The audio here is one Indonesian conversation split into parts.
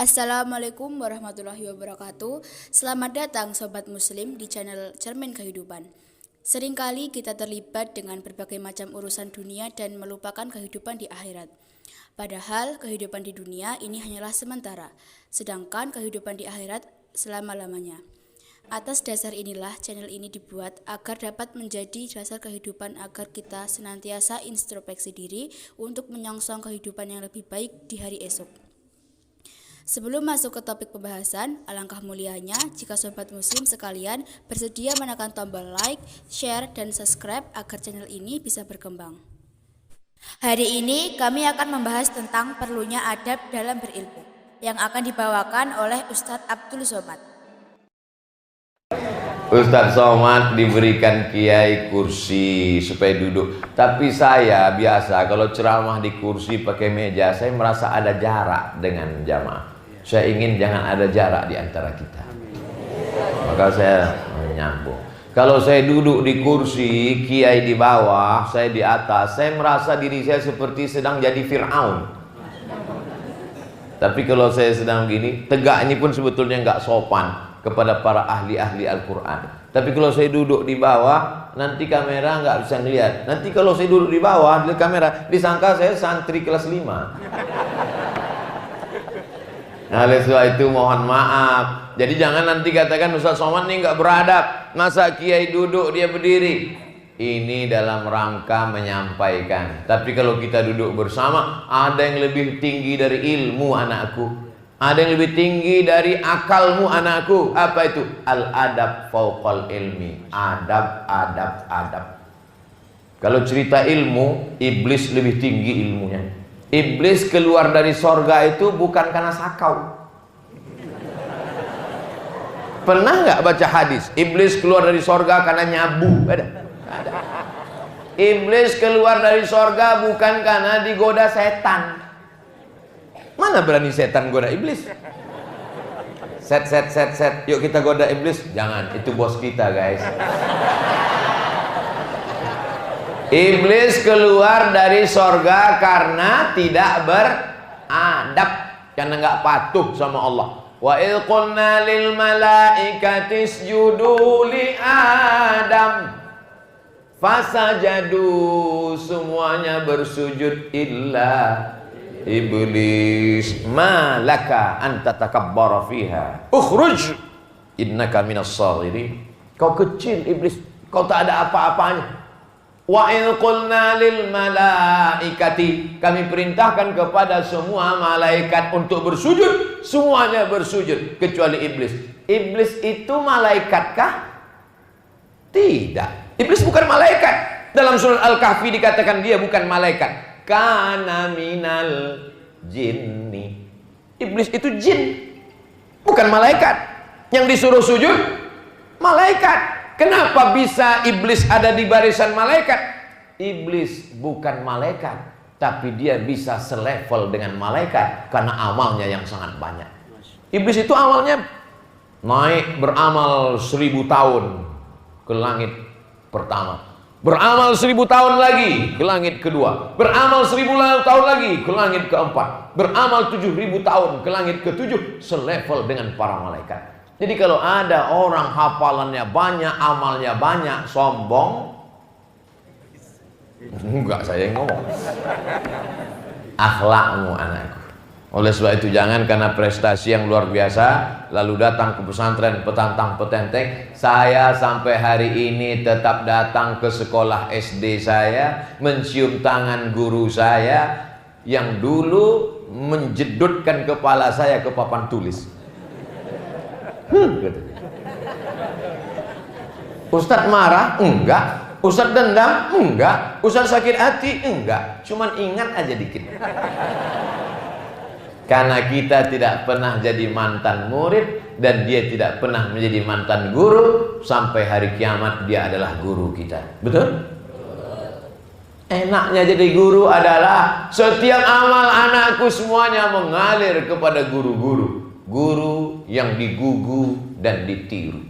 Assalamualaikum warahmatullahi wabarakatuh. Selamat datang Sobat Muslim di channel Cermin Kehidupan. Seringkali kita terlibat dengan berbagai macam urusan dunia dan melupakan kehidupan di akhirat. Padahal kehidupan di dunia ini hanyalah sementara, sedangkan kehidupan di akhirat selama-lamanya. Atas dasar inilah channel ini dibuat agar dapat menjadi dasar kehidupan agar kita senantiasa introspeksi diri untuk menyongsong kehidupan yang lebih baik di hari esok. Sebelum masuk ke topik pembahasan, alangkah mulianya jika Sobat Muslim sekalian bersedia menekan tombol like, share, dan subscribe agar channel ini bisa berkembang. Hari ini kami akan membahas tentang perlunya adab dalam berilmu yang akan dibawakan oleh Ustadz Abdul Somad. Ustadz Somad diberikan kiai kursi supaya duduk. Tapi saya biasa kalau ceramah di kursi pakai meja, saya merasa ada jarak dengan jamaah. Saya ingin jangan ada jarak di antara kita. Maka saya menyambung. Kalau saya duduk di kursi, kiai di bawah, saya di atas, saya merasa diri saya seperti sedang jadi Fir'aun. Tapi kalau saya sedang gini, tegak ini pun sebetulnya nggak sopan kepada para ahli-ahli Al-Quran. Tapi kalau saya duduk di bawah, nanti kamera nggak bisa ngeliat. Nanti kalau saya duduk di bawah, di kamera, disangka saya santri kelas 5. Nah, oleh sebab itu mohon maaf. Jadi jangan nanti katakan Ustadz Somad ini nggak beradab. Masa kiai duduk dia berdiri. Ini dalam rangka menyampaikan. Tapi kalau kita duduk bersama, ada yang lebih tinggi dari ilmu anakku. Ada yang lebih tinggi dari akalmu anakku. Apa itu? Al-adab fauqal ilmi. Adab, adab, adab. Kalau cerita ilmu, iblis lebih tinggi ilmunya. Iblis keluar dari sorga itu bukan karena sakau. Pernah nggak baca hadis? Iblis keluar dari sorga karena nyabu. Ada? Ada. Iblis keluar dari sorga bukan karena digoda setan. Mana berani setan goda iblis? Set. Yuk kita goda iblis. Jangan, itu bos kita guys. Iblis keluar dari sorga karena tidak beradab, karena nggak patuh sama Allah. Wa idh qulna lil malaikati isjudu li Adam fasajadu, semuanya bersujud illa iblis. Malaka anta takabbara fiha ukhruj innaka minas saghirin. Kau kecil iblis, kau tak ada apa-apanya. Wa in qulna lil malaikati, kami perintahkan kepada semua malaikat untuk bersujud, semuanya bersujud kecuali iblis. Iblis itu malaikatkah? Tidak. Iblis bukan malaikat. Dalam surat Al-Kahfi dikatakan dia bukan malaikat. Kana minal jinni. Iblis itu jin, bukan malaikat. Yang disuruh sujud malaikat. Kenapa bisa iblis ada di barisan malaikat? Iblis bukan malaikat, tapi dia bisa selevel dengan malaikat karena amalnya yang sangat banyak. Iblis itu awalnya naik beramal 1000 tahun ke langit pertama, beramal 1000 tahun lagi ke langit kedua, beramal 1000 tahun lagi ke langit keempat, beramal 7000 tahun ke langit ketujuh, selevel dengan para malaikat. Jadi kalau ada orang hafalannya banyak, amalnya banyak, sombong, enggak saya yang ngomong. Akhlakmu anakku. Oleh sebab itu jangan karena prestasi yang luar biasa lalu datang ke pesantren petantang petenteng. Saya sampai hari ini tetap datang ke sekolah SD saya, mencium tangan guru saya yang dulu menjedutkan kepala saya ke papan tulis. Ustadz marah? Enggak. Ustadz dendam? Enggak. Ustadz sakit hati? Enggak. Cuman ingat aja dikit. Karena kita tidak pernah jadi mantan murid dan dia tidak pernah menjadi mantan guru, sampai hari kiamat dia adalah guru kita. Betul? Enaknya jadi guru adalah setiap amal anakku semuanya mengalir kepada guru-guru. Guru yang digugu dan ditiru.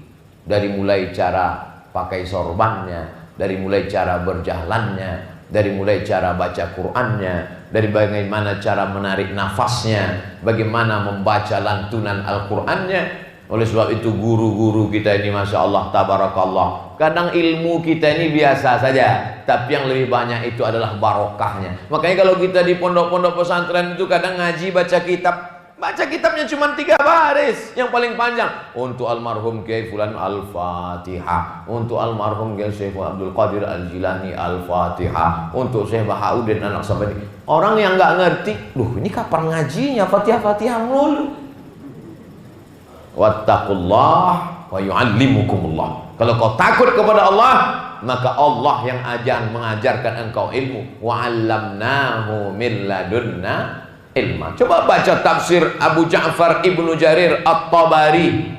Dari mulai cara pakai sorbannya, dari mulai cara berjalannya, dari mulai cara baca Qur'annya, dari bagaimana cara menarik nafasnya, bagaimana membaca lantunan Al-Qur'annya. Oleh sebab itu guru-guru kita ini Masya Allah tabarakallah, kadang ilmu kita ini biasa saja, tapi yang lebih banyak itu adalah barokahnya. Makanya kalau kita di pondok-pondok pesantren itu kadang ngaji baca kitab, baca kitabnya cuma 3 baris yang paling panjang. Untuk almarhum Kiai Fulan Al-Fatihah, untuk almarhum Kiai Syekh Abdul Qadir Al-Jilani Al-Fatihah, untuk Syekh Bahauddin anak sampai ini. Orang yang nggak ngerti, duh ini kapan ngajinya Fatihah-Fatihah mulu. Wattaqullah wa yu'allimukumullah. Kalau kau takut kepada Allah, maka Allah yang mengajarkan engkau ilmu. Wa 'allamnahu min ladunna ilma. Coba baca tafsir Abu Ja'far Ibnu Jarir At-Tabari,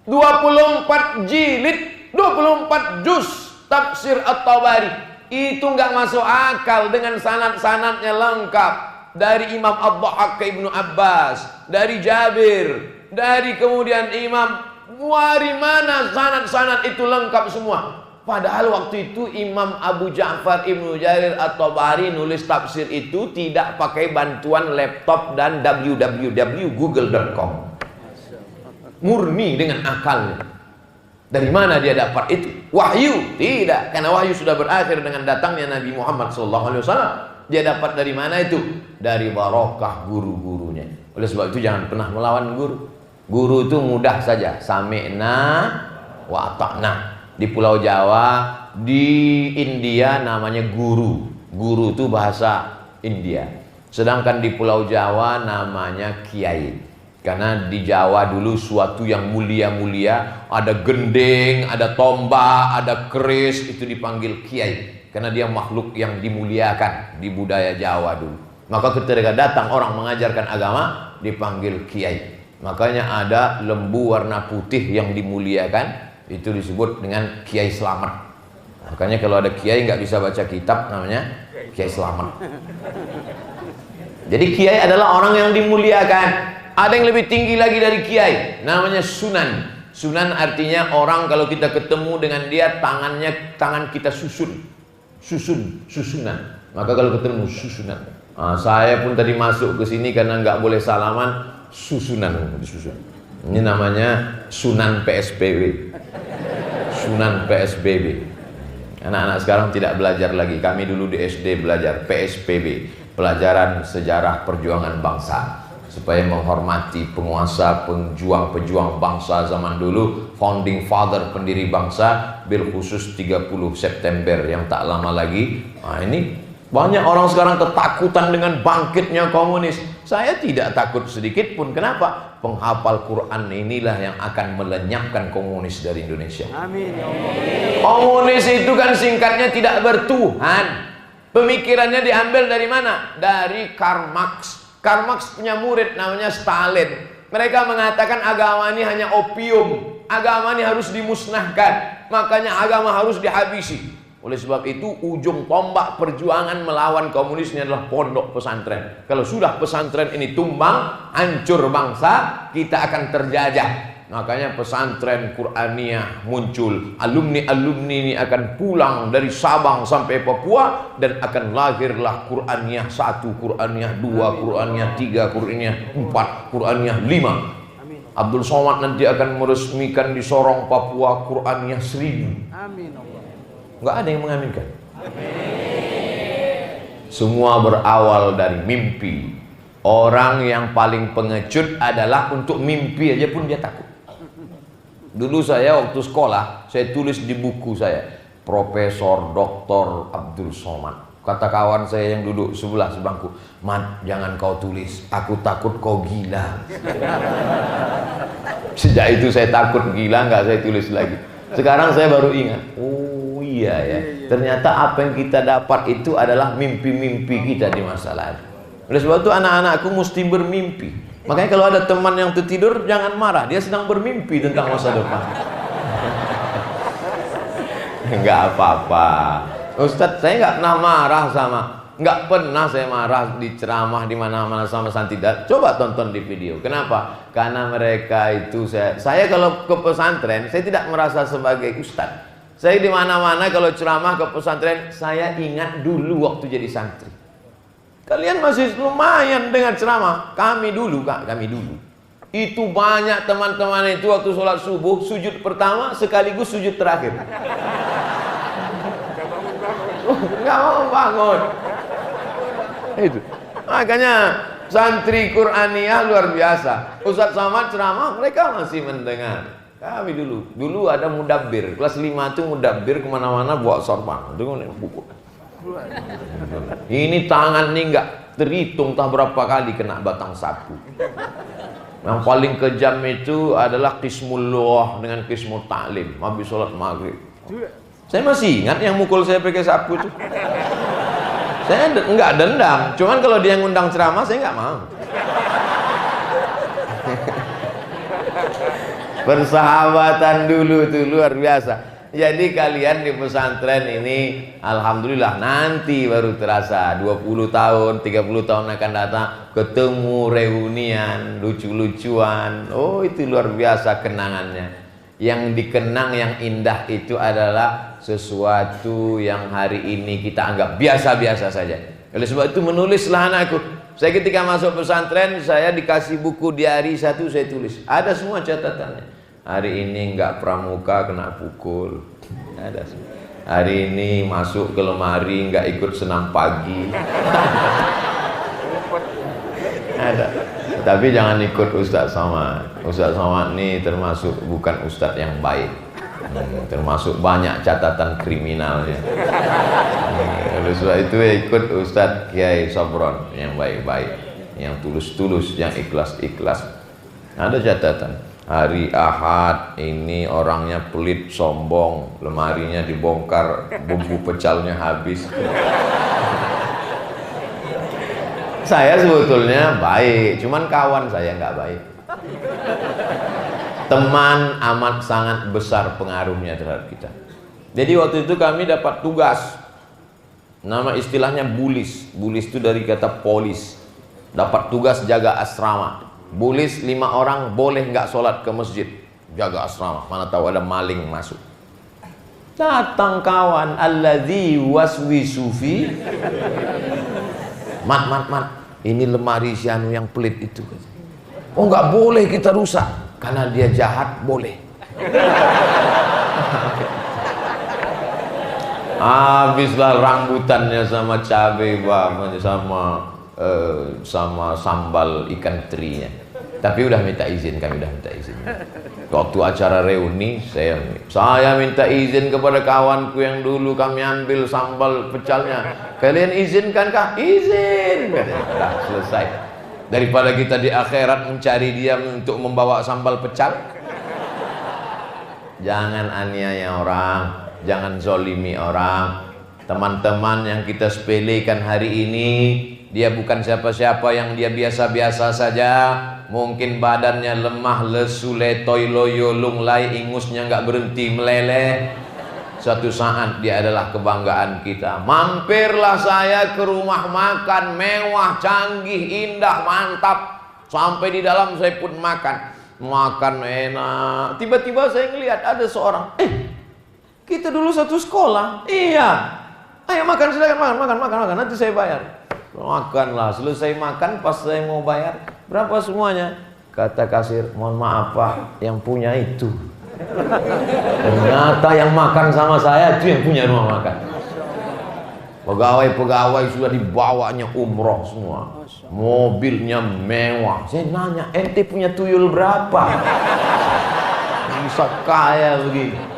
24 jilid, 24 juz tafsir At-Tabari. Itu nggak masuk akal dengan sanad-sanadnya lengkap. Dari Imam Ad-Dhahhak ke Ibnu Abbas, dari Jabir, dari kemudian Imam, dari mana sanad-sanad itu lengkap semua. Padahal waktu itu Imam Abu Ja'far Ibnu Jarir At-Tabari nulis tafsir itu tidak pakai bantuan laptop dan www.google.com. Murni dengan akalnya. Dari mana dia dapat itu? Wahyu? Tidak, karena wahyu sudah berakhir dengan datangnya Nabi Muhammad SAW. Dia dapat dari mana itu? Dari barokah guru-gurunya. Oleh sebab itu jangan pernah melawan guru. Guru itu mudah saja, sami'na wa ata'na. Di Pulau Jawa, di India namanya guru. Guru itu bahasa India. Sedangkan di Pulau Jawa namanya kiai. Karena di Jawa dulu suatu yang mulia-mulia, ada gending, ada tombak, ada keris, itu dipanggil kiai. Karena dia makhluk yang dimuliakan di budaya Jawa dulu. Maka ketika datang orang mengajarkan agama, dipanggil kiai. Makanya ada lembu warna putih yang dimuliakan, itu disebut dengan Kiai Slamet. Makanya kalau ada kiai nggak bisa baca kitab, namanya Kiai Slamet. Jadi kiai adalah orang yang dimuliakan. Ada yang lebih tinggi lagi dari kiai, namanya sunan. Sunan artinya orang kalau kita ketemu dengan dia, tangan kita susunan. Maka kalau ketemu susunan. Saya pun tadi masuk ke sini karena nggak boleh salaman. Susunan. Ini namanya Sunan PSBB. Sunan PSBB. Anak-anak sekarang tidak belajar lagi. Kami dulu di SD belajar PSBB, pelajaran sejarah perjuangan bangsa, supaya menghormati penguasa, pejuang bangsa zaman dulu, founding father, pendiri bangsa, bil khusus 30 September yang tak lama lagi. Ini banyak orang sekarang ketakutan dengan bangkitnya komunis. Saya tidak takut sedikit pun. Kenapa? Penghafal Quran inilah yang akan melenyapkan komunis dari Indonesia. Amin. Komunis itu kan singkatnya tidak bertuhan. Pemikirannya diambil dari mana? Dari Karl Marx. Karl Marx punya murid namanya Stalin. Mereka mengatakan agama ini hanya opium. Agama ini harus dimusnahkan. Makanya agama harus dihabisi. Oleh sebab itu ujung tombak perjuangan melawan komunis ini adalah pondok pesantren. Kalau sudah pesantren ini tumbang, hancur bangsa, kita akan terjajah. Makanya pesantren Qur'aniyah muncul. Alumni-alumni ini akan pulang dari Sabang sampai Papua, dan akan lahirlah Qur'aniyah 1, Qur'aniyah 2, Qur'aniyah 3, Qur'aniyah 4, Qur'aniyah 5. Abdul Somad nanti akan meresmikan di Sorong Papua Qur'aniyah 1000. Amin. Nggak ada yang mengaminkan. Semua berawal dari mimpi. Orang yang paling pengecut adalah untuk mimpi aja pun dia takut. Dulu saya waktu sekolah, saya tulis di buku saya, Profesor Dr. Abdul Somad. Kata kawan saya yang duduk sebelah sebangku, "Mat, jangan kau tulis, aku takut kau gila." Sejak itu saya takut gila, nggak saya tulis lagi. Sekarang saya baru ingat, oh iya ya, ternyata apa yang kita dapat itu adalah mimpi-mimpi kita di masa lalu. Oleh sebab itu anak-anakku mesti bermimpi. Makanya kalau ada teman yang tertidur, jangan marah, dia sedang bermimpi tentang masa depan. Enggak apa-apa Ustadz, saya nggak pernah marah nggak pernah saya marah di ceramah di mana-mana sama santridat. Coba tonton di video. Kenapa? Karena mereka itu saya kalau ke pesantren, saya tidak merasa sebagai ustadz. Saya di mana-mana kalau ceramah ke pesantren, saya ingat dulu waktu jadi santri. Kalian masih lumayan dengan ceramah. Kami dulu, Kak, kami dulu. Itu banyak teman-teman itu waktu sholat subuh, sujud pertama sekaligus sujud terakhir. Nggak mau bangun. Itu. Makanya santri Qur'aniyah luar biasa. Ustadz Somad ceramah, mereka masih mendengar. Kami dulu ada mudabbir. Kelas 5 itu mudabbir kemana-mana bawa sorban. Itu buku. Ini tangan nih nggak terhitung tak berapa kali kena batang sapu. Yang paling kejam itu adalah qismul lughah dengan qismul ta'lim habis sholat maghrib. Saya masih ingat yang mukul saya pakai sapu itu. Saya nggak dendam, cuman kalau dia ngundang ceramah saya nggak mau. Persahabatan dulu tuh luar biasa. Jadi kalian di pesantren ini alhamdulillah nanti baru terasa 20 tahun, 30 tahun akan datang ketemu reunian, lucu-lucuan. Oh, itu luar biasa kenangannya. Yang dikenang yang indah itu adalah sesuatu yang hari ini kita anggap biasa-biasa saja. Oleh sebab itu menulislah anakku. Saya ketika masuk pesantren, saya dikasih buku diari satu, saya tulis. Ada semua catatannya. Hari ini enggak pramuka kena pukul. Ada semua. Hari ini masuk ke lemari enggak ikut senam pagi. Ada. Tapi jangan ikut Ustadz Somad. Ustadz Somad ini termasuk bukan Ustadz yang baik. Termasuk banyak catatan kriminalnya. Oleh sebab itu ikut Ustadz Kiai Sabron yang baik-baik, yang tulus-tulus, yang ikhlas-ikhlas. Ada catatan. Hari Ahad ini orangnya pelit, sombong, lemarinya dibongkar, bumbu pecalnya habis. Saya sebetulnya baik, cuman kawan saya nggak baik. Teman amat sangat besar pengaruhnya terhadap kita. Jadi waktu itu kami dapat tugas, nama istilahnya bulis. Bulis itu dari kata polis. Dapat tugas jaga asrama. Bulis 5 orang boleh nggak sholat ke masjid, jaga asrama. Mana tahu ada maling masuk. Datang kawan, alladzi waswisu fi. Mat, ini lemari si anu yang pelit itu. Oh, nggak boleh kita rusak karena dia jahat, boleh. Habislah rambutannya sama cabai, sama sambal ikan terinya. Tapi udah minta izin, kami udah minta izin. Waktu acara reuni, saya minta izin kepada kawanku yang dulu kami ambil sambal pecalnya. Kalian izinkan kah? Izin. Dah selesai. Daripada kita di akhirat mencari dia untuk membawa sambal pecal. Jangan aniaya orang, jangan zolimi orang. Teman-teman yang kita sepelekan hari ini, dia bukan siapa-siapa, yang dia biasa-biasa saja. Mungkin badannya lemah, lesu, letoy, loyo, lunglai, ingusnya nggak berhenti meleleh. Suatu saat dia adalah kebanggaan kita. Mampirlah saya ke rumah makan mewah, canggih, indah, mantap. Sampai di dalam saya pun makan enak. Tiba-tiba saya ngelihat ada seorang, kita dulu satu sekolah. Iya. Ayo makan, silakan makan. Nanti saya bayar. Makanlah. Selesai makan, pas saya mau bayar, berapa semuanya? Kata kasir, mohon maaf Pak, yang punya itu. Ternyata yang makan sama saya itu yang punya rumah makan. Pegawai-pegawai sudah dibawanya umroh semua, mobilnya mewah. Saya nanya, ente punya tuyul berapa? Bisa kaya begini.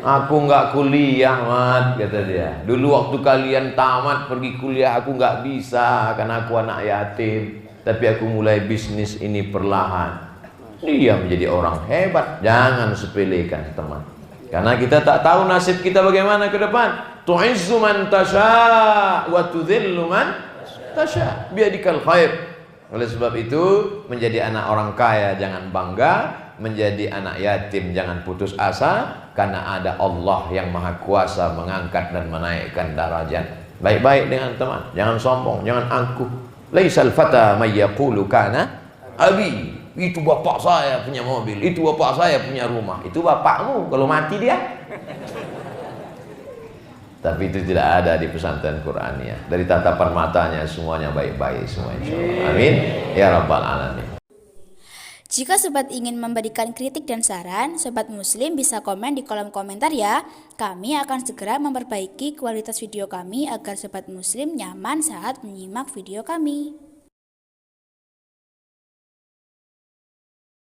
Aku nggak kuliah, Mat, kata dia. Dulu waktu kalian tamat pergi kuliah, aku nggak bisa karena aku anak yatim. Tapi aku mulai bisnis ini perlahan. Dia menjadi orang hebat. Jangan sepelekan, teman. Karena kita tak tahu nasib kita bagaimana ke depan. Tu'izzu man tasha' wa tudhillu man tasha'. Biadikal khair. Oleh sebab itu, menjadi anak orang kaya jangan bangga, menjadi anak yatim jangan putus asa, karena ada Allah yang maha kuasa mengangkat dan menaikkan darajat. Baik-baik dengan teman, jangan sombong, jangan angkuh. Laisal fata may yaqulu kana abi. Itu bapak saya punya mobil, itu bapak saya punya rumah. Itu bapakmu, kalau mati dia. Tapi itu tidak ada di pesantren Qur'aniyah. Dari tatapan matanya semuanya baik-baik semua, insyaallah. Amin ya rabbal alamin. Jika sobat ingin memberikan kritik dan saran, sobat muslim bisa komen di kolom komentar ya. Kami akan segera memperbaiki kualitas video kami agar sobat muslim nyaman saat menyimak video kami.